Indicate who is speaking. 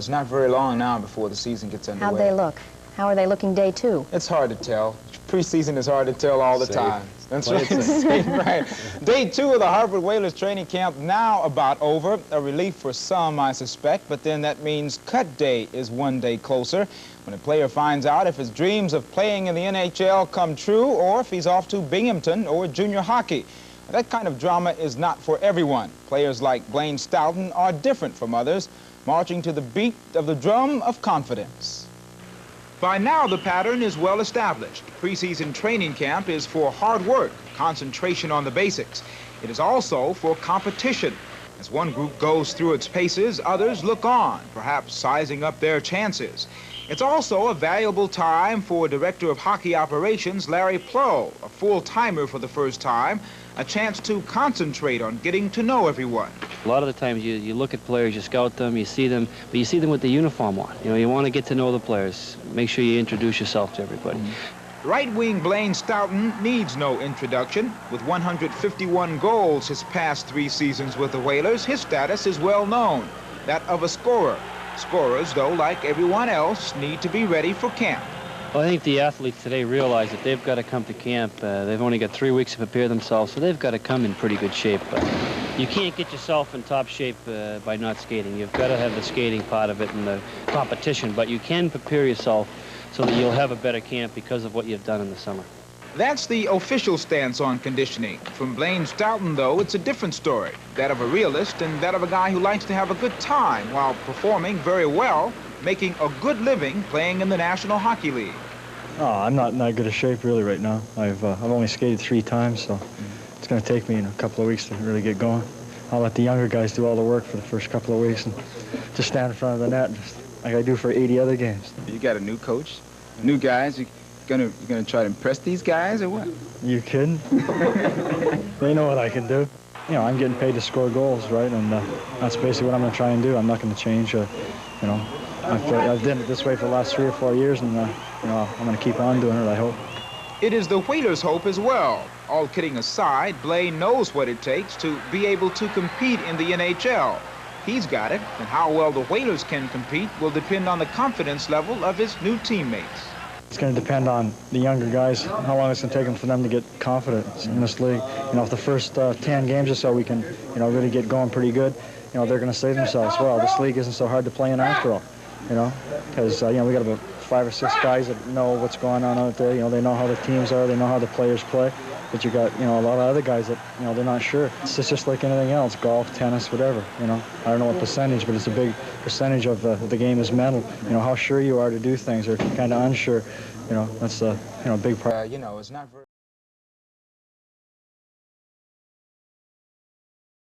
Speaker 1: it's not very long now before the season gets underway.
Speaker 2: How'd they look? How are they looking day two?
Speaker 1: It's hard to tell. Preseason is hard to tell all the time. That's right. Right. Day two of the Hartford Whalers training camp now about over. A relief for some, I suspect, but then that means cut day is one day closer when a player finds out if his dreams of playing in the NHL come true or if he's off to Binghamton or junior hockey. That kind of drama is not for everyone. Players like Blaine Stoughton are different from others, marching to the beat of the drum of confidence. By now, the pattern is well established. Preseason training camp is for hard work, concentration on the basics. It is also for competition. As one group goes through its paces, others look on, perhaps sizing up their chances. It's also a valuable time for Director of Hockey Operations Larry Plow, a full-timer for the first time, a chance to concentrate on getting to know everyone.
Speaker 3: A lot of the times you look at players, you scout them, you see them, but you see them with the uniform on. You know, you want to get to know the players. Make sure you introduce yourself to everybody.
Speaker 1: Right wing Blaine Stoughton needs no introduction. With 151 goals his past 3 seasons with the Whalers, his status is well known, that of a scorer. Scorers, though, like everyone else, need to be ready for camp.
Speaker 3: Well, I think the athletes today realize that they've got to come to camp. They've only got 3 weeks to prepare themselves, so they've got to come in pretty good shape. But you can't get yourself in top shape by not skating. You've got to have the skating part of it and the competition, but you can prepare yourself so that you'll have a better camp because of what you've done in the summer.
Speaker 1: That's the official stance on conditioning. From Blaine Stoughton, though, it's a different story. That of a realist and that of a guy who likes to have a good time while performing very well, making a good living playing in the National Hockey League.
Speaker 4: Oh, I'm not in that good a shape really right now. I've only skated 3 times, so it's going to take me a couple of weeks to really get going. I'll let the younger guys do all the work for the first couple of weeks and just stand in front of the net just like I do for 80 other games.
Speaker 1: You got a new coach, new guys. You gonna try to impress these guys or what?
Speaker 4: You kidding? They know what I can do. You know, I'm getting paid to score goals, right? And that's basically what I'm going to try and do. I'm not going to change. You know, I've done it this way for the last 3 or 4 years, and you know, I'm going to keep on doing it, I hope.
Speaker 1: It is the Whalers' hope as well. All kidding aside, Blaine knows what it takes to be able to compete in the NHL. He's got it, and how well the Whalers can compete will depend on the confidence level of his new teammates.
Speaker 4: It's going to depend on the younger guys, how long it's going to take them for them to get confidence in this league. You know, if the first 10 games or so we can, you know, really get going pretty good, you know, they're going to say to themselves, well, this league isn't so hard to play in after all, you know, because, you know, we got about 5 or 6 guys that know what's going on out there. You know, they know how the teams are, they know how the players play. But you got, you know, a lot of other guys that, you know, they're not sure. It's just like anything else, golf, tennis, whatever, you know. I don't know what percentage, but it's a big percentage of the game is mental. You know, how sure you are to do things or kind of unsure, you know, that's a, you know, big part.
Speaker 1: You know, it's not very...